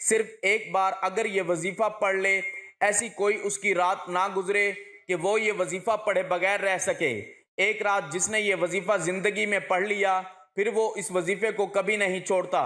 صرف ایک بار اگر یہ وظیفہ پڑھ لے، ایسی کوئی اس کی رات نہ گزرے کہ وہ یہ وظیفہ پڑھے بغیر رہ سکے۔ ایک رات جس نے یہ وظیفہ زندگی میں پڑھ لیا، پھر وہ اس وظیفے کو کبھی نہیں چھوڑتا،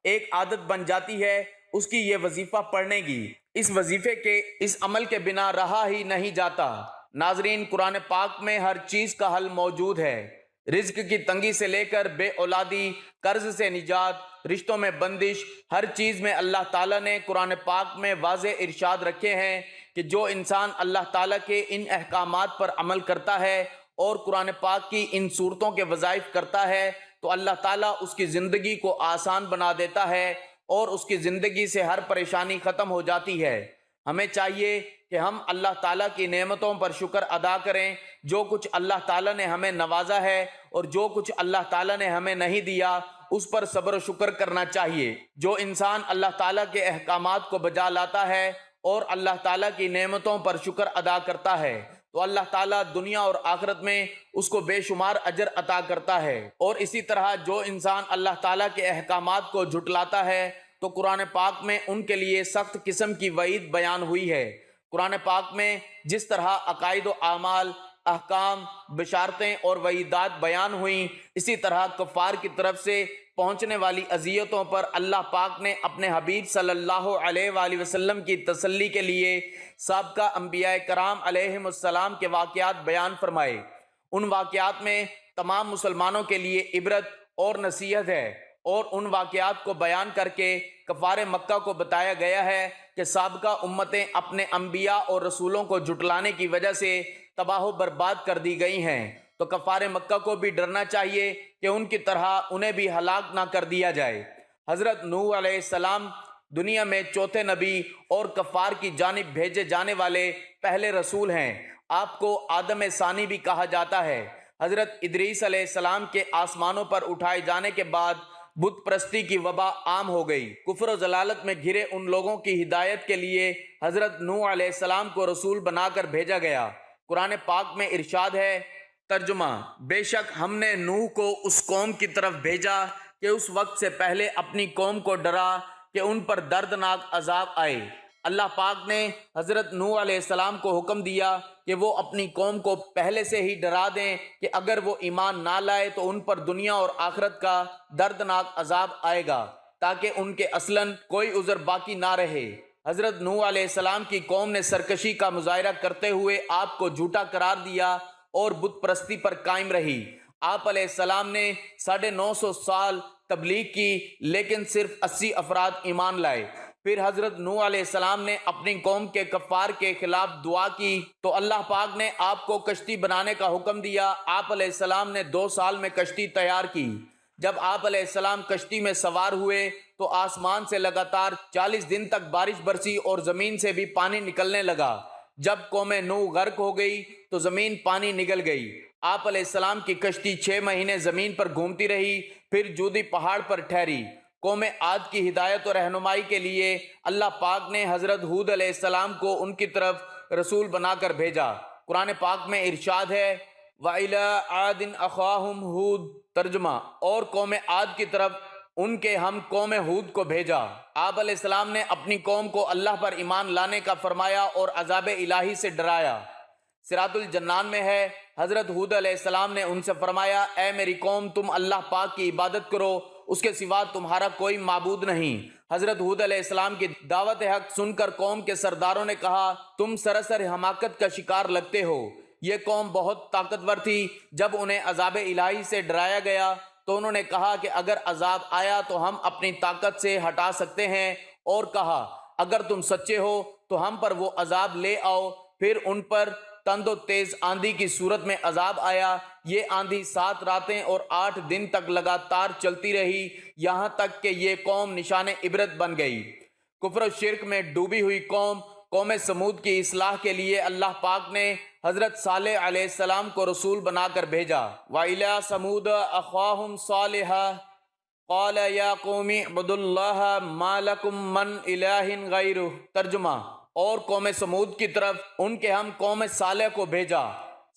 ایک عادت بن جاتی ہے اس کی یہ وظیفہ پڑھنے کی، اس وظیفے کے اس عمل کے بنا رہا ہی نہیں جاتا۔ ناظرین، قرآن پاک میں ہر چیز کا حل موجود ہے۔ رزق کی تنگی سے لے کر بے اولادی، قرض سے نجات، رشتوں میں بندش، ہر چیز میں اللہ تعالیٰ نے قرآن پاک میں واضح ارشاد رکھے ہیں کہ جو انسان اللہ تعالیٰ کے ان احکامات پر عمل کرتا ہے اور قرآن پاک کی ان صورتوں کے وظائف کرتا ہے تو اللہ تعالیٰ اس کی زندگی کو آسان بنا دیتا ہے اور اس کی زندگی سے ہر پریشانی ختم ہو جاتی ہے۔ ہمیں چاہیے کہ ہم اللہ تعالیٰ کی نعمتوں پر شکر ادا کریں۔ جو کچھ اللہ تعالیٰ نے ہمیں نوازا ہے اور جو کچھ اللہ تعالیٰ نے ہمیں نہیں دیا اس پر صبر و شکر کرنا چاہیے۔ جو انسان اللہ تعالیٰ کے احکامات کو بجا لاتا ہے اور اللہ تعالیٰ کی نعمتوں پر شکر ادا کرتا ہے تو اللہ تعالیٰ دنیا اور آخرت میں اس کو بے شمار اجر عطا کرتا ہے۔ اور اسی طرح جو انسان اللہ تعالیٰ کے احکامات کو جھٹلاتا ہے تو قرآن پاک میں ان کے لیے سخت قسم کی وعید بیان ہوئی ہے۔ قرآن پاک میں جس طرح عقائد و اعمال، احکام، بشارتیں اور وعیدات بیان ہوئیں، اسی طرح کفار کی طرف سے پہنچنے والی اذیتوں پر اللہ پاک نے اپنے حبیب صلی اللہ علیہ وآلہ وسلم کی تسلی کے لیے سابقہ انبیاء کرام علیہم السلام کے واقعات بیان فرمائے۔ ان واقعات میں تمام مسلمانوں کے لیے عبرت اور نصیحت ہے اور ان واقعات کو بیان کر کے کفار مکہ کو بتایا گیا ہے کہ سابقہ امتیں اپنے انبیاء اور رسولوں کو جھٹلانے کی وجہ سے تباہ و برباد کر دی گئی ہیں، تو کفار مکہ کو بھی ڈرنا چاہیے کہ ان کی طرح انہیں بھی ہلاک نہ کر دیا جائے۔ حضرت نوح علیہ السلام دنیا میں چوتھے نبی اور کفار کی جانب بھیجے جانے والے پہلے رسول ہیں۔ آپ کو آدم ثانی بھی کہا جاتا ہے۔ حضرت ادریس علیہ السلام کے آسمانوں پر اٹھائے جانے کے بعد بت پرستی کی وبا عام ہو گئی۔ کفر و ضلالت میں گھرے ان لوگوں کی ہدایت کے لیے حضرت نوح علیہ السلام کو رسول بنا کر بھیجا گیا۔ قرآن پاک میں ارشاد ہے، ترجمہ: بے شک ہم نے نوح کو اس قوم کی طرف بھیجا کہ اس وقت سے پہلے اپنی قوم کو ڈرا کہ ان پر دردناک عذاب آئے۔ اللہ پاک نے حضرت نوح علیہ السلام کو حکم دیا کہ وہ اپنی قوم کو پہلے سے ہی ڈرا دیں کہ اگر وہ ایمان نہ لائے تو ان پر دنیا اور آخرت کا دردناک عذاب آئے گا، تاکہ ان کے اصلاً کوئی عذر باقی نہ رہے۔ حضرت نوح علیہ السلام کی قوم نے سرکشی کا مظاہرہ کرتے ہوئے آپ کو جھوٹا قرار دیا اور بت پرستی پر قائم رہی۔ آپ علیہ السلام نے 950 سال تبلیغ کی لیکن صرف 80 افراد ایمان لائے۔ پھر حضرت نوح علیہ السلام نے اپنی قوم کے کفار کے خلاف دعا کی تو اللہ پاک نے آپ کو کشتی بنانے کا حکم دیا۔ آپ علیہ السلام نے 2 سال میں کشتی تیار کی۔ جب آپ علیہ السلام کشتی میں سوار ہوئے تو آسمان سے لگاتار 40 دن تک بارش برسی اور زمین سے بھی پانی نکلنے لگا۔ جب قوم نوح غرق ہو گئی تو زمین پانی نگل گئی۔ آپ علیہ السلام کی کشتی 6 مہینے زمین پر گھومتی رہی، پھر جودی پہاڑ پر ٹھہری۔ قوم عاد کی ہدایت و رہنمائی کے لیے اللہ پاک نے حضرت ہود علیہ السلام کو ان کی طرف رسول بنا کر بھیجا۔ قرآن پاک میں ارشاد ہے، وَإِلَىٰ عَادٍ أَخَاهُمْ ہود، ترجمہ: اور قوم عاد کی طرف ان کے ہم قوم ہود کو بھیجا۔ آپ علیہ السلام نے اپنی قوم کو اللہ پر ایمان لانے کا فرمایا اور عذاب الہی سے ڈرایا۔ صراط الجنان میں ہے، حضرت ہود علیہ السلام نے ان سے فرمایا، اے میری قوم، تم اللہ پاک کی عبادت کرو، اس کے سوا تمہارا کوئی معبود نہیں۔ حضرت ہود علیہ السلام کی دعوت حق سن کر قوم کے سرداروں نے کہا، تم سراسر حماقت کا شکار لگتے ہو۔ یہ قوم بہت طاقتور تھی۔ جب انہیں عذاب الہی سے ڈرایا گیا تو انہوں نے کہا کہ اگر عذاب آیا تو ہم اپنی طاقت سے ہٹا سکتے ہیں، اور کہا اگر تم سچے ہو تو ہم پر وہ عذاب لے آؤ۔ پھر ان پر تند و تیز آندھی کی صورت میں عذاب آیا۔ یہ آندھی 7 راتیں اور 8 دن تک لگاتار چلتی رہی، یہاں تک کہ یہ قوم نشان عبرت بن گئی۔ کفر و شرک میں ڈوبی ہوئی قوم سمود کی اصلاح کے لیے اللہ پاک نے حضرت صالح علیہ السلام کو رسول بنا کر بھیجا۔ وَإِلَىٰ ثَمُودَ أَخَاهُمْ صَالِحًا قَالَ يَا قَوْمِ اعْبُدُوا اللَّهَ مَا لَكُم مِّنْ إِلَٰهٍ غَيْرُهُ، ترجمہ: اور قوم سمود کی طرف ان کے ہم قوم صالح کو بھیجا۔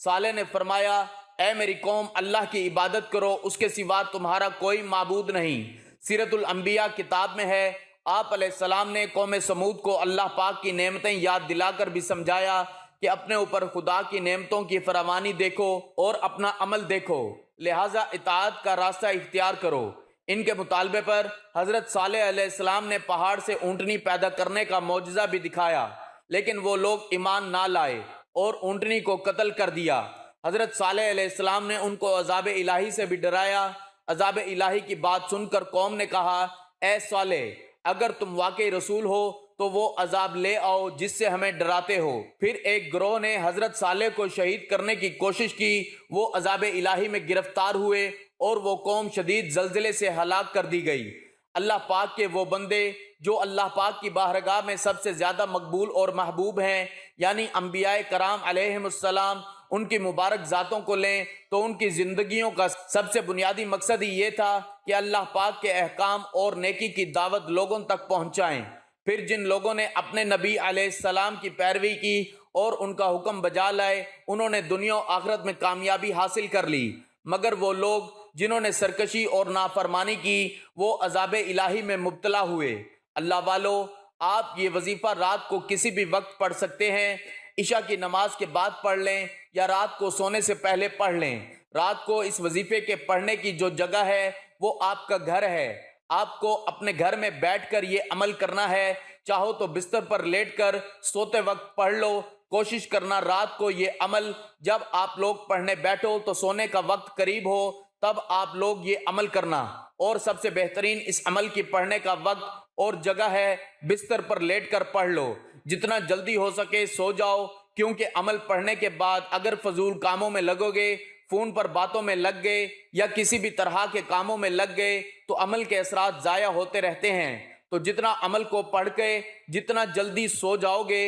صالح نے فرمایا، اے میری قوم، اللہ کی عبادت کرو، اس کے سوا تمہارا کوئی معبود نہیں۔ سیرت الانبیاء کتاب میں ہے، آپ علیہ السلام نے قوم سمود کو اللہ پاک کی نعمتیں یاد دلا کر بھی سمجھایا کہ اپنے اوپر خدا کی نعمتوں کی فراوانی دیکھو اور اپنا عمل دیکھو، لہٰذا اطاعت کا راستہ اختیار کرو۔ ان کے مطالبے پر حضرت صالح علیہ السلام نے پہاڑ سے اونٹنی پیدا کرنے کا معجزہ بھی دکھایا، لیکن وہ لوگ ایمان نہ لائے اور اونٹنی کو قتل کر دیا۔ حضرت صالح علیہ السلام نے ان کو عذاب الہی سے بھی ڈرایا۔ عذاب الہی کی بات سن کر قوم نے کہا، اے صالح، اگر تم واقعی رسول ہو تو وہ عذاب لے آؤ جس سے ہمیں ڈراتے ہو۔ پھر ایک گروہ نے حضرت صالح کو شہید کرنے کی کوشش کی، وہ عذاب الہی میں گرفتار ہوئے اور وہ قوم شدید زلزلے سے ہلاک کر دی گئی۔ اللہ پاک کے وہ بندے جو اللہ پاک کی بارگاہ میں سب سے زیادہ مقبول اور محبوب ہیں، یعنی انبیاء کرام علیہم السلام، ان کی مبارک ذاتوں کو لیں تو ان کی زندگیوں کا سب سے بنیادی مقصد ہی یہ تھا کہ اللہ پاک کے احکام اور نیکی کی دعوت لوگوں تک پہنچائیں۔ پھر جن لوگوں نے اپنے نبی علیہ السلام کی پیروی کی اور ان کا حکم بجا لائے، انہوں نے دنیا و آخرت میں کامیابی حاصل کر لی، مگر وہ لوگ جنہوں نے سرکشی اور نافرمانی کی وہ عذاب الہی میں مبتلا ہوئے۔ اللہ والو، آپ یہ وظیفہ رات کو کسی بھی وقت پڑھ سکتے ہیں، عشاء کی نماز کے بعد پڑھ لیں یا رات کو سونے سے پہلے پڑھ لیں۔ رات کو اس وظیفے کے پڑھنے کی جو جگہ ہے وہ آپ کا گھر ہے۔ آپ کو اپنے گھر میں بیٹھ کر یہ عمل کرنا ہے، چاہو تو بستر پر لیٹ کر سوتے وقت پڑھ لو۔ کوشش کرنا رات کو یہ عمل جب آپ لوگ پڑھنے بیٹھو تو سونے کا وقت قریب ہو، تب آپ لوگ یہ عمل کرنا۔ اور سب سے بہترین اس عمل کی پڑھنے کا وقت اور جگہ ہے بستر پر لیٹ کر پڑھ لو۔ جتنا جلدی ہو سکے سو جاؤ، کیونکہ عمل پڑھنے کے بعد اگر فضول کاموں میں لگو گے، فون پر باتوں میں لگ گئے یا کسی بھی طرح کے کاموں میں لگ گئے تو عمل کے اثرات ضائع ہوتے رہتے ہیں۔ تو جتنا عمل کو پڑھ کے جتنا جلدی سو جاؤ گے،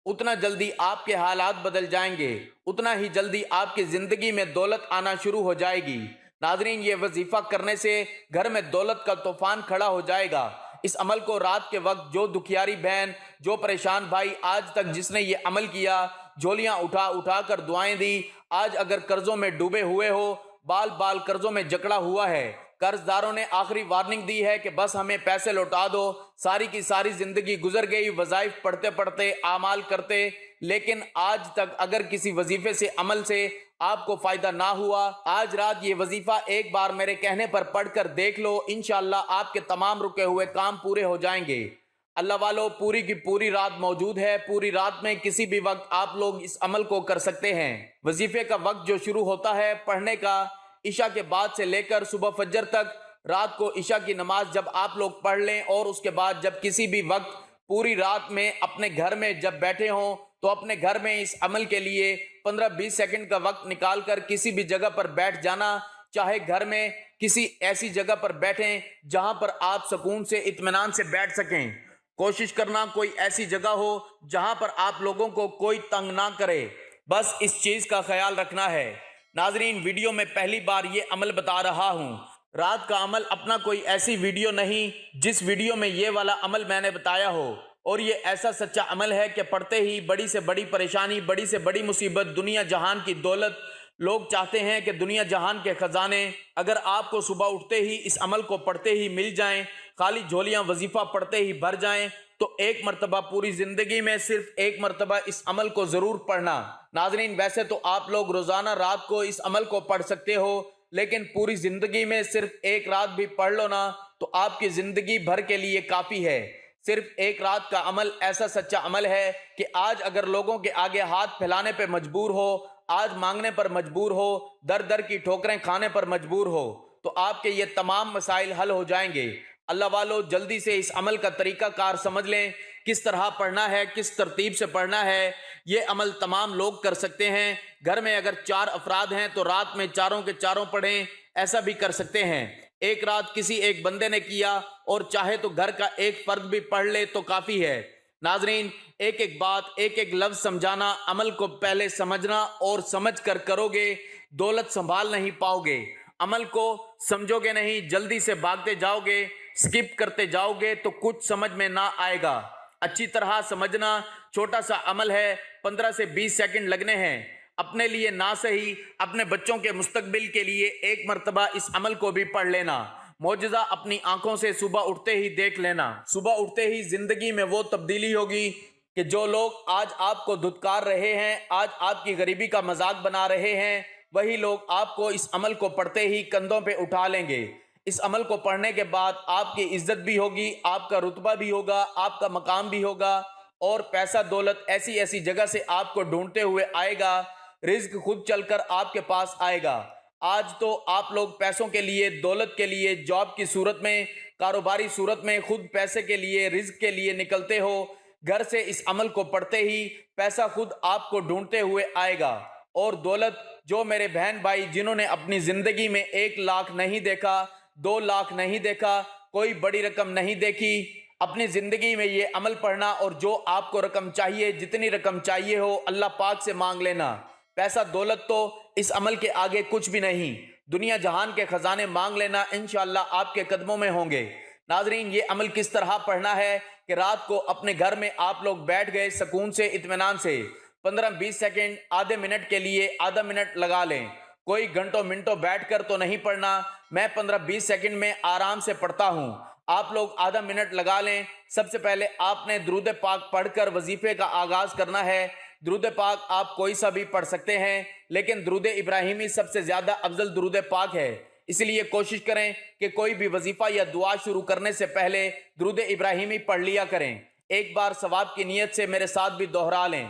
اتنا جلدی آپ کے حالات بدل جائیں گے، اتنا ہی جلدی آپ کی زندگی میں دولت آنا شروع ہو جائے گی۔ ناظرین، یہ وظیفہ کرنے سے گھر میں دولت کا طوفان کھڑا ہو جائے گا۔ اس عمل کو رات کے وقت جو دکھیاری بہن، جو پریشان بھائی آج تک جس نے یہ عمل کیا، جھولیاں اٹھا اٹھا کر دعائیں دی، آج اگر قرضوں میں ڈوبے ہوئے ہو، بال بال قرضوں میں جکڑا ہوا ہے، قرض داروں نے آخری وارننگ دی ہے کہ بس ہمیں پیسے لوٹا دو، ساری کی ساری زندگی گزر گئی وظائف پڑھتے پڑھتے، اعمال کرتے، لیکن آج تک اگر کسی وظیفے سے عمل سے آپ کو فائدہ نہ ہوا، آج رات یہ وظیفہ ایک بار میرے کہنے پر پڑھ کر دیکھ لو، انشاءاللہ آپ کے تمام رکے ہوئے کام پورے ہو جائیں گے۔ اللہ والو، پوری کی پوری رات موجود ہے، پوری رات میں کسی بھی وقت آپ لوگ اس عمل کو کر سکتے ہیں۔ وظیفے کا وقت جو شروع ہوتا ہے پڑھنے کا عشاء کے بعد سے لے کر صبح فجر تک، رات کو عشاء کی نماز جب آپ لوگ پڑھ لیں اور اس کے بعد جب کسی بھی وقت پوری رات میں اپنے گھر میں جب بیٹھے ہوں تو اپنے گھر میں اس عمل کے لیے 15-20 سیکنڈ کا وقت نکال کر کسی بھی جگہ پر بیٹھ جانا، چاہے گھر میں کسی ایسی جگہ پر بیٹھیں جہاں پر آپ سکون سے اطمینان سے بیٹھ سکیں۔ کوشش کرنا کوئی ایسی جگہ ہو جہاں پر آپ لوگوں کو کوئی تنگ نہ کرے، بس اس چیز کا خیال رکھنا ہے۔ ناظرین، ویڈیو میں پہلی بار یہ عمل بتا رہا ہوں۔ رات کا عمل اپنا کوئی ایسی ویڈیو نہیں جس ویڈیو میں یہ والا عمل میں نے بتایا ہو، اور یہ ایسا سچا عمل ہے کہ پڑھتے ہی بڑی سے بڑی پریشانی، بڑی سے بڑی مصیبت، دنیا جہان کی دولت، لوگ چاہتے ہیں کہ دنیا جہان کے خزانے اگر آپ کو صبح اٹھتے ہی اس عمل کو پڑھتے ہی مل جائیں، خالی جھولیاں وظیفہ پڑھتے ہی بھر جائیں، تو ایک مرتبہ پوری زندگی میں صرف ایک مرتبہ اس عمل کو ضرور پڑھنا۔ ناظرین، ویسے تو آپ لوگ روزانہ رات کو اس عمل کو پڑھ سکتے ہو، لیکن پوری زندگی میں صرف ایک رات بھی پڑھ لو نا تو آپ کی زندگی بھر کے لیے کافی ہے۔ صرف ایک رات کا عمل ایسا سچا عمل ہے کہ آج اگر لوگوں کے آگے ہاتھ پھیلانے پہ مجبور ہو، آج مانگنے پر مجبور ہو، در در کی ٹھوکریں کھانے پر مجبور ہو، تو آپ کے یہ تمام مسائل حل ہو جائیں گے۔ اللہ والو، جلدی سے اس عمل کا طریقہ کار سمجھ لیں، کس طرح پڑھنا ہے، کس ترتیب سے پڑھنا ہے۔ یہ عمل تمام لوگ کر سکتے ہیں۔ گھر میں اگر 4 افراد ہیں تو رات میں چاروں کے چاروں پڑھیں، ایسا بھی کر سکتے ہیں۔ ایک رات کسی ایک بندے نے کیا اور چاہے تو گھر کا ایک فرد بھی پڑھ لے تو کافی ہے۔ ناظرین، ایک ایک بات، ایک ایک لفظ سمجھانا، عمل کو پہلے سمجھنا، اور سمجھ کر کرو گے دولت سنبھال نہیں پاؤ گے۔ عمل کو سمجھو گے نہیں، جلدی سے بھاگتے جاؤ گے، سکپ کرتے جاؤ گے تو کچھ سمجھ میں نہ آئے گا۔ اچھی طرح سمجھنا، چھوٹا سا عمل ہے، 15 سے 20 سیکنڈ لگنے ہیں۔ اپنے لیے نہ صحیح، اپنے بچوں کے مستقبل کے لیے ایک مرتبہ اس عمل کو بھی پڑھ لینا۔ معجزہ اپنی آنکھوں سے صبح اٹھتے ہی دیکھ لینا۔ صبح اٹھتے ہی زندگی میں وہ تبدیلی ہوگی کہ جو لوگ آج آپ کو دھتکار رہے ہیں، آج آپ کی غریبی کا مذاق بنا رہے ہیں، وہی لوگ آپ کو اس عمل کو پڑھتے ہی کندھوں پہ اٹھا لیں گے۔ اس عمل کو پڑھنے کے بعد آپ کی عزت بھی ہوگی، آپ کا رتبہ بھی ہوگا، آپ کا مقام بھی ہوگا، اور پیسہ دولت ایسی ایسی جگہ سے آپ کو ڈھونڈتے ہوئے آئے گا، رزق خود چل کر آپ کے پاس آئے گا۔ آج تو آپ لوگ پیسوں کے لیے، دولت کے لیے، جاب کی صورت میں، کاروباری صورت میں خود پیسے کے لیے، رزق کے لیے نکلتے ہو۔ گھر سے اس عمل کو پڑھتے ہی پیسہ خود آپ کو ڈھونڈتے ہوئے آئے گا، اور دولت، جو میرے بہن بھائی جنہوں نے اپنی زندگی میں 1 لاکھ نہیں دیکھا، 2 لاکھ نہیں دیکھا، کوئی بڑی رقم نہیں دیکھی، اپنی زندگی میں یہ عمل پڑھنا، اور جو آپ کو رقم چاہیے، جتنی رقم چاہیے ہو، اللہ پاک سے مانگ لینا۔ پیسہ دولت تو اس عمل کے آگے کچھ بھی نہیں۔ دنیا جہان کے خزانے مانگ لینا، انشاءاللہ آپ کے قدموں میں ہوں گے۔ ناظرین، یہ عمل کس طرح پڑھنا ہے کہ رات کو اپنے گھر میں آپ لوگ بیٹھ گئے سکون سے، اطمینان سے، 15-20 سیکنڈ، آدھے منٹ کے لیے آدھا منٹ لگا لیں۔ کوئی گھنٹوں منٹوں بیٹھ کر تو نہیں پڑھنا، میں 15-20 سیکنڈ میں آرام سے پڑھتا ہوں، آپ لوگ آدھا منٹ لگا لیں۔ سب سے پہلے آپ نے درود پاک پڑھ کر وظیفے کا آغاز کرنا ہے۔ درود پاک آپ کوئی سا بھی پڑھ سکتے ہیں، لیکن درود ابراہیمی سب سے زیادہ افضل درود پاک ہے، اس لیے کوشش کریں کہ کوئی بھی وظیفہ یا دعا شروع کرنے سے پہلے درود ابراہیمی پڑھ لیا کریں۔ ایک بار ثواب کی نیت سے میرے ساتھ بھی دوہرا لیں۔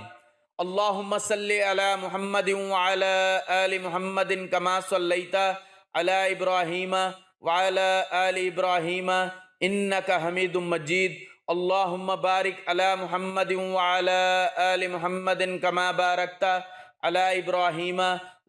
اللہم صلی علی محمد وعلی آل محمد کما صلیت علی ابراہیم وعلی آل ابراہیم انک حمید مجید۔ اللہم بارک علی محمد وعلی آل محمد کما بارکت علی ابراہیم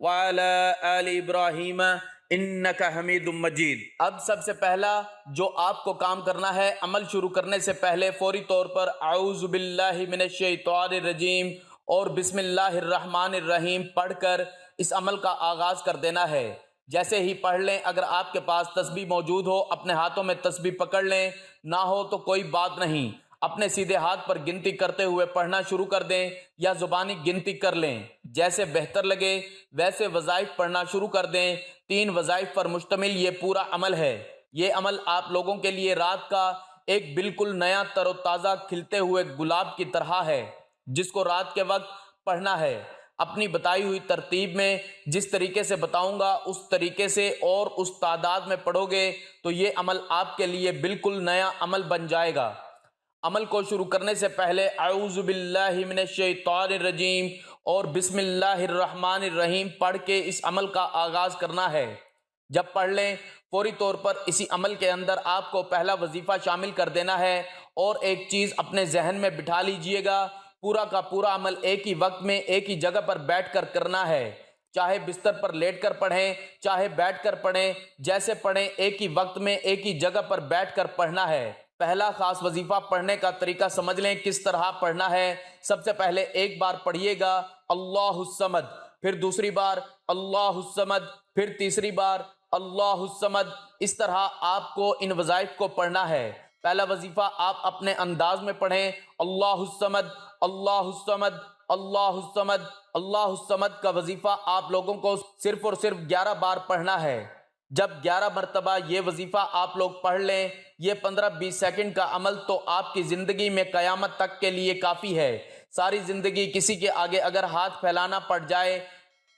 وعلی آل ابراہیم انک حمید مجید۔ اب سب سے پہلا جو آپ کو کام کرنا ہے، عمل شروع کرنے سے پہلے فوری طور پر اعوذ باللہ من الشیطان الرجیم اور بسم اللہ الرحمن الرحیم پڑھ کر اس عمل کا آغاز کر دینا ہے۔ جیسے ہی پڑھ لیں، اگر آپ کے پاس تسبیح موجود ہو، اپنے ہاتھوں میں تسبیح پکڑ لیں، نہ ہو تو کوئی بات نہیں، اپنے سیدھے ہاتھ پر گنتی کرتے ہوئے پڑھنا شروع کر دیں، یا زبانی گنتی کر لیں، جیسے بہتر لگے ویسے وظائف پڑھنا شروع کر دیں۔ 3 وظائف پر مشتمل یہ پورا عمل ہے۔ یہ عمل آپ لوگوں کے لیے رات کا ایک بالکل نیا تر و تازہ کھلتے ہوئے گلاب کی طرح ہے، جس کو رات کے وقت پڑھنا ہے۔ اپنی بتائی ہوئی ترتیب میں، جس طریقے سے بتاؤں گا اس طریقے سے اور اس تعداد میں پڑھو گے تو یہ عمل آپ کے لیے بالکل نیا عمل بن جائے گا۔ عمل کو شروع کرنے سے پہلے اعوذ باللہ من الشیطان الرجیم اور بسم اللہ الرحمن الرحیم پڑھ کے اس عمل کا آغاز کرنا ہے۔ جب پڑھ لیں، فوری طور پر اسی عمل کے اندر آپ کو پہلا وظیفہ شامل کر دینا ہے، اور ایک چیز اپنے ذہن میں بٹھا لیجئے گا، پورا کا پورا عمل ایک ہی وقت میں ایک ہی جگہ پر بیٹھ کر کرنا ہے۔ چاہے بستر پر لیٹ کر پڑھیں، چاہے بیٹھ کر پڑھیں، جیسے پڑھیں ایک ہی وقت میں ایک ہی جگہ پر بیٹھ کر پڑھنا ہے۔ پہلا خاص وظیفہ پڑھنے کا طریقہ سمجھ لیں کس طرح پڑھنا ہے۔ سب سے پہلے ایک بار پڑھیے گا اللہ الصمد، پھر دوسری بار اللہ الصمد، پھر تیسری بار اللہ الصمد۔ اس طرح آپ کو ان وظائف کو پڑھنا ہے۔ پہلا وظیفہ آپ اپنے انداز میں پڑھیں، اللہ الصمد، اللہ الصمد، اللہ الصمد۔ اللہ الصمد کا وظیفہ آپ لوگوں کو صرف اور صرف 11 بار پڑھنا ہے۔ جب 11 مرتبہ یہ وظیفہ آپ لوگ پڑھ لیں، یہ 15-20 سیکنڈ کا عمل تو آپ کی زندگی میں قیامت تک کے لیے کافی ہے۔ ساری زندگی کسی کے آگے اگر ہاتھ پھیلانا پڑ جائے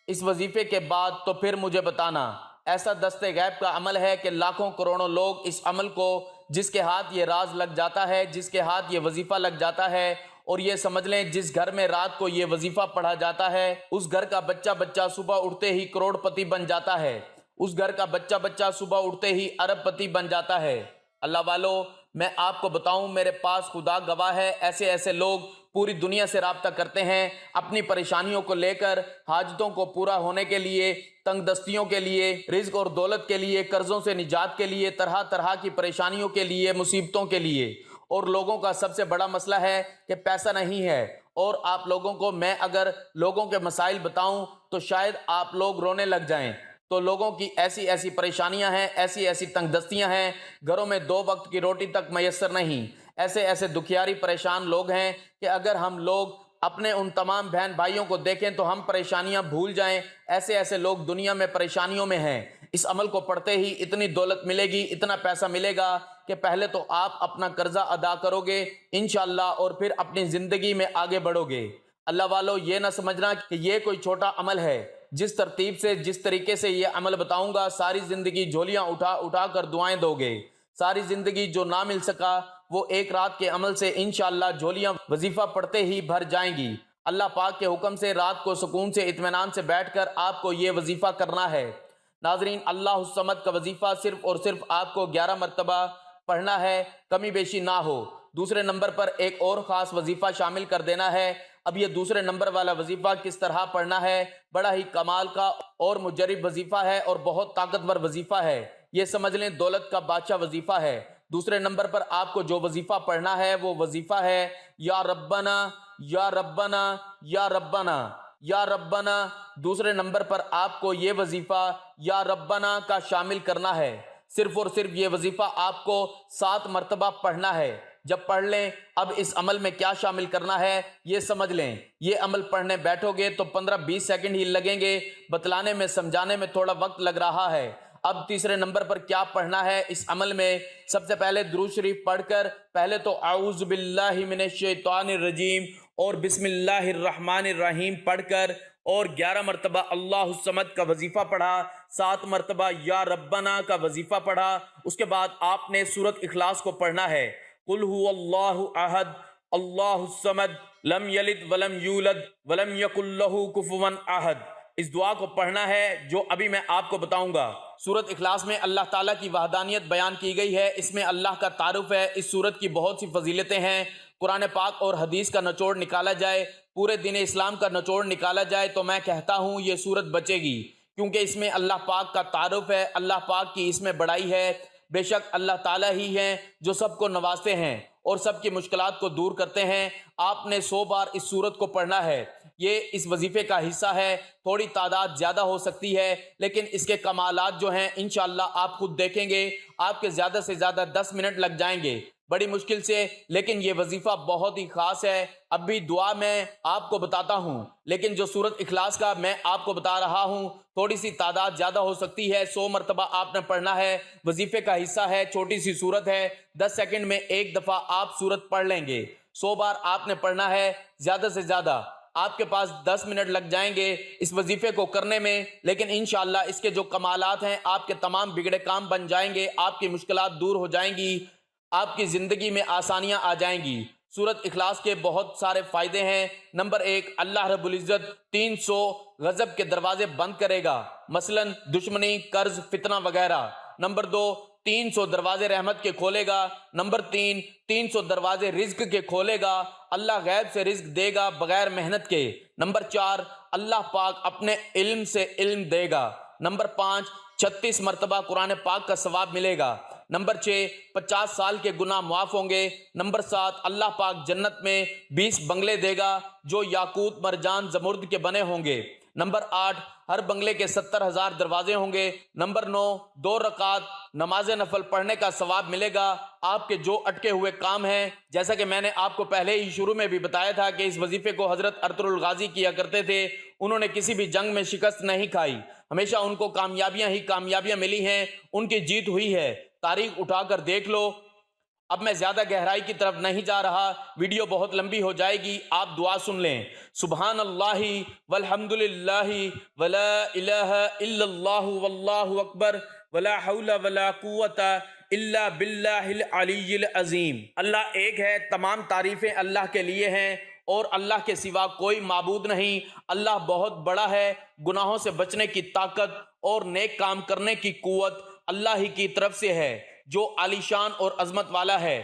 اس وظیفے کے بعد تو پھر مجھے بتانا۔ ایسا دست غیب کا عمل ہے کہ لاکھوں کروڑوں لوگ اس عمل کو، جس کے ہاتھ یہ راز لگ جاتا ہے، جس کے ہاتھ یہ وظیفہ لگ جاتا ہے، اور یہ سمجھ لیں جس گھر میں رات کو یہ وظیفہ پڑھا جاتا ہے، اس گھر کا بچہ صبح اٹھتے ہی کروڑ پتی بن جاتا ہے، اس گھر کا بچہ صبح اٹھتے ہی ارب پتی بن جاتا ہے۔ اللہ والو، میں آپ کو بتاؤں، میرے پاس خدا گواہ ہے، ایسے لوگ پوری دنیا سے رابطہ کرتے ہیں، اپنی پریشانیوں کو لے کر، حاجتوں کو پورا ہونے کے لیے، تنگ دستیوں کے لیے، رزق اور دولت کے لیے، قرضوں سے نجات کے لیے، طرح طرح کی پریشانیوں کے لیے، مصیبتوں کے لیے۔ اور لوگوں کا سب سے بڑا مسئلہ ہے کہ پیسہ نہیں ہے، اور آپ لوگوں کو میں اگر لوگوں کے مسائل بتاؤں تو شاید آپ لوگ رونے لگ جائیں۔ تو لوگوں کی ایسی پریشانیاں ہیں، ایسی تنگ دستیاں ہیں، گھروں میں 2 وقت کی روٹی تک میسر نہیں، ایسے دکھیاری پریشان لوگ ہیں کہ اگر ہم لوگ اپنے ان تمام بہن بھائیوں کو دیکھیں تو ہم پریشانیاں بھول جائیں، ایسے ایسے لوگ دنیا میں پریشانیوں میں ہیں۔ اس عمل کو پڑھتے ہی اتنی دولت ملے گی، اتنا پیسہ ملے گا کہ پہلے تو آپ اپنا قرضہ ادا کرو گے انشاءاللہ، اور پھر اپنی زندگی میں آگے بڑھو گے۔ اللہ والو، یہ نہ سمجھنا کہ یہ کوئی چھوٹا عمل ہے۔ جس ترتیب سے، جس طریقے سے یہ عمل بتاؤں گا، ساری زندگی جھولیاں اٹھا اٹھا کر دعائیں دو گے۔ ساری زندگی جو نہ مل سکا وہ ایک رات کے عمل سے انشاءاللہ جھولیاں وظیفہ پڑھتے ہی بھر جائیں گی۔ اللہ پاک کے حکم سے رات کو سکون سے اطمینان سے بیٹھ کر آپ کو یہ وظیفہ کرنا ہے۔ ناظرین، اللہ الصمد کا وظیفہ صرف اور صرف آپ کو 11 مرتبہ پڑھنا ہے، کمی بیشی نہ ہو۔ دوسرے نمبر پر ایک اور خاص وظیفہ شامل کر دینا ہے۔ اب یہ دوسرے نمبر والا وظیفہ کس طرح پڑھنا ہے، بڑا ہی کمال کا اور مجرب وظیفہ ہے اور بہت طاقتور وظیفہ ہے۔ یہ سمجھ لیں دولت کا بادشاہ وظیفہ ہے۔ دوسرے نمبر پر آپ کو جو وظیفہ پڑھنا ہے وہ وظیفہ ہے یا ربنا یا ربنا یا ربنا یا ربنا۔ دوسرے نمبر پر آپ کو یہ وظیفہ یا ربنا کا شامل کرنا ہے۔ صرف اور صرف یہ وظیفہ آپ کو 7 مرتبہ پڑھنا ہے۔ جب پڑھ لیں، اب اس عمل میں کیا شامل کرنا ہے یہ سمجھ لیں۔ یہ عمل پڑھنے بیٹھو گے تو 15-20 سیکنڈ ہی لگیں گے، بتلانے میں سمجھانے میں تھوڑا وقت لگ رہا ہے۔ اب تیسرے نمبر پر کیا پڑھنا ہے اس عمل میں؟ سب سے پہلے درود شریف پڑھ کر پہلے تو اعوذ باللہ من الشیطان الرجیم اور بسم اللہ الرحمن الرحیم پڑھ کر اور 11 مرتبہ اللہ الصمد کا وظیفہ پڑھا، 7 مرتبہ یا ربنا کا وظیفہ پڑھا۔ اس کے بعد آپ نے سورۃ اخلاص کو پڑھنا ہے۔ قل هو اللہ احد اللہ الصمد لم یلد ولم یولد ولم یکن لہ کفوا احد۔ اس دعا کو پڑھنا ہے جو ابھی میں آپ کو بتاؤں گا۔ سورۃ اخلاص میں اللہ تعالیٰ کی وحدانیت بیان کی گئی ہے، اس میں اللہ کا تعارف ہے۔ اس سورت کی بہت سی فضیلتیں ہیں۔ قرآن پاک اور حدیث کا نچوڑ نکالا جائے، پورے دین اسلام کا نچوڑ نکالا جائے تو میں کہتا ہوں یہ سورت بچے گی، کیونکہ اس میں اللہ پاک کا تعارف ہے، اللہ پاک کی اس میں بڑائی ہے۔ بے شک اللہ تعالیٰ ہی ہیں جو سب کو نوازتے ہیں اور سب کی مشکلات کو دور کرتے ہیں۔ آپ نے 100 بار اس سورت کو پڑھنا ہے۔ یہ اس وظیفے کا حصہ ہے، تھوڑی تعداد زیادہ ہو سکتی ہے لیکن اس کے کمالات جو ہیں انشاءاللہ آپ خود دیکھیں گے۔ آپ کے زیادہ سے زیادہ 10 منٹ لگ جائیں گے، بڑی مشکل سے، لیکن یہ وظیفہ بہت ہی خاص ہے۔ اب بھی دعا میں آپ کو بتاتا ہوں، لیکن جو سورت اخلاص کا میں آپ کو بتا رہا ہوں تھوڑی سی تعداد زیادہ ہو سکتی ہے۔ 100 مرتبہ آپ نے پڑھنا ہے، وظیفے کا حصہ ہے، چھوٹی سی سورت ہے، 10 سیکنڈ میں ایک دفعہ آپ سورت پڑھ لیں گے۔ 100 بار آپ نے پڑھنا ہے، زیادہ سے زیادہ آپ کے پاس 10 منٹ لگ جائیں گے اس وظیفے کو کرنے میں، لیکن انشاءاللہ اس کے جو کمالات ہیں آپ کے تمام بگڑے کام بن جائیں گے، آپ کی مشکلات دور ہو جائیں گی، آپ کی زندگی میں آسانیاں آ جائیں گی۔ سورت اخلاص کے بہت سارے فائدے ہیں۔ نمبر 1، اللہ رب العزت 300 غضب کے دروازے بند کرے گا، مثلا دشمنی، قرض، فتنہ وغیرہ۔ نمبر 2، 300 دروازے رحمت کے کھولے گا۔ نمبر 3، 300 دروازے رزق کے کھولے گا، اللہ غیب سے رزق دے گا بغیر محنت کے۔ نمبر 4، اللہ پاک اپنے علم سے علم دے گا۔ نمبر 5، 36 مرتبہ قرآن پاک کا ثواب ملے گا۔ نمبر 6، 50 سال کے گناہ معاف ہوں گے۔ نمبر 7، اللہ پاک جنت میں 20 بنگلے دے گا جو یاقوت، مرجان، زمرد کے بنے ہوں گے۔ نمبر 8، ہر بنگلے کے 70,000 دروازے ہوں گے۔ نمبر 9، 2 رکعت نماز نفل پڑھنے کا ثواب ملے گا۔ آپ کے جو اٹکے ہوئے کام ہیں، جیسا کہ میں نے آپ کو پہلے ہی شروع میں بھی بتایا تھا کہ اس وظیفے کو حضرت ارطغرل الغازی کیا کرتے تھے، انہوں نے کسی بھی جنگ میں شکست نہیں کھائی، ہمیشہ ان کو کامیابیاں ہی کامیابیاں ملی ہیں، ان کی جیت ہوئی ہے۔ تاریخ اٹھا کر دیکھ لو۔ اب میں زیادہ گہرائی کی طرف نہیں جا رہا، ویڈیو بہت لمبی ہو جائے گی، آپ دعا سن لیں۔ سبحان اللہ والحمد للہ ولا الہ الا اللہ واللہ اکبر ولا حول ولا قوت الا باللہ العلی العظیم۔ اللہ ایک ہے، تمام تعریفیں اللہ کے لیے ہیں اور اللہ کے سوا کوئی معبود نہیں۔ اللہ بہت بڑا ہے، گناہوں سے بچنے کی طاقت اور نیک کام کرنے کی قوت اللہ ہی کی طرف سے ہے جو عالی شان اور عظمت والا ہے۔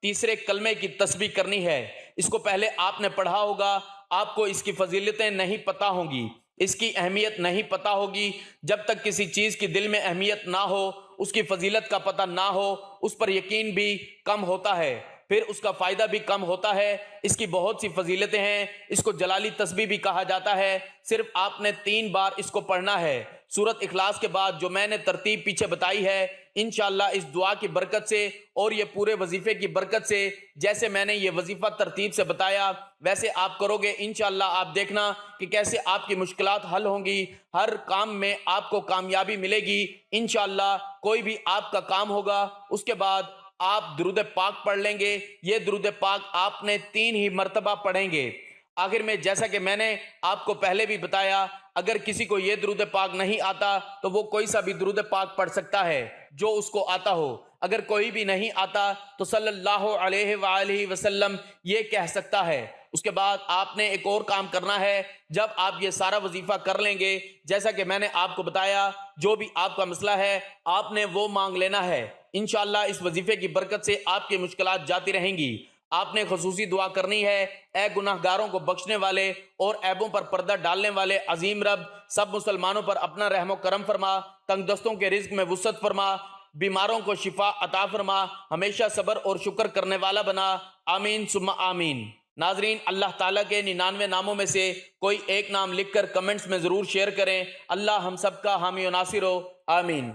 تیسرے کلمے کی تسبیح کرنی ہے، اس کو پہلے آپ نے پڑھا ہوگا، آپ کو اس کی فضیلتیں نہیں پتہ ہوں گی، اس کی اہمیت نہیں پتہ ہوگی۔ جب تک کسی چیز کی دل میں اہمیت نہ ہو، اس کی فضیلت کا پتہ نہ ہو، اس پر یقین بھی کم ہوتا ہے، پھر اس کا فائدہ بھی کم ہوتا ہے۔ اس کی بہت سی فضیلتیں ہیں، اس کو جلالی تسبیح بھی کہا جاتا ہے۔ صرف آپ نے 3 بار اس کو پڑھنا ہے۔ سورت اخلاص کے بعد جو میں نے ترتیب پیچھے بتائی ہے، انشاءاللہ اس دعا کی برکت سے اور یہ پورے وظیفے کی برکت سے، جیسے میں نے یہ وظیفہ ترتیب سے بتایا ویسے آپ کرو گے، انشاءاللہ آپ دیکھنا کہ کیسے آپ کی مشکلات حل ہوں گی، ہر کام میں آپ کو کامیابی ملے گی انشاءاللہ۔ کوئی بھی آپ کا کام ہوگا، اس کے بعد آپ درود پاک پڑھ لیں گے۔ یہ درود پاک آپ نے 3 ہی مرتبہ پڑھیں گے۔ آخر میں جیسا کہ میں نے آپ کو پہلے بھی بتایا، اگر کسی کو یہ درود پاک نہیں آتا تو وہ کوئی سا بھی درود پاک پڑھ سکتا ہے جو اس کو آتا ہو۔ اگر کوئی بھی نہیں آتا تو صلی اللہ علیہ وآلہ وسلم یہ کہہ سکتا ہے۔ اس کے بعد آپ نے ایک اور کام کرنا ہے۔ جب آپ یہ سارا وظیفہ کر لیں گے، جیسا کہ میں نے آپ کو بتایا، جو بھی آپ کا مسئلہ ہے آپ نے وہ مانگ لینا ہے۔ انشاءاللہ اس وظیفے کی برکت سے آپ کی مشکلات جاتی رہیں گی۔ آپ نے خصوصی دعا کرنی ہے: اے گناہ گاروں کو بخشنے والے اور عیبوں پر پردہ ڈالنے والے عظیم رب، سب مسلمانوں پر اپنا رحم و کرم فرما، تنگ دستوں کے رزق میں وسعت فرما، بیماروں کو شفا عطا فرما، ہمیشہ صبر اور شکر کرنے والا بنا، آمین ثم آمین۔ ناظرین، اللہ تعالیٰ کے 99 ناموں میں سے کوئی ایک نام لکھ کر کمنٹس میں ضرور شیئر کریں۔ اللہ ہم سب کا حامی و ناصر ہو، آمین۔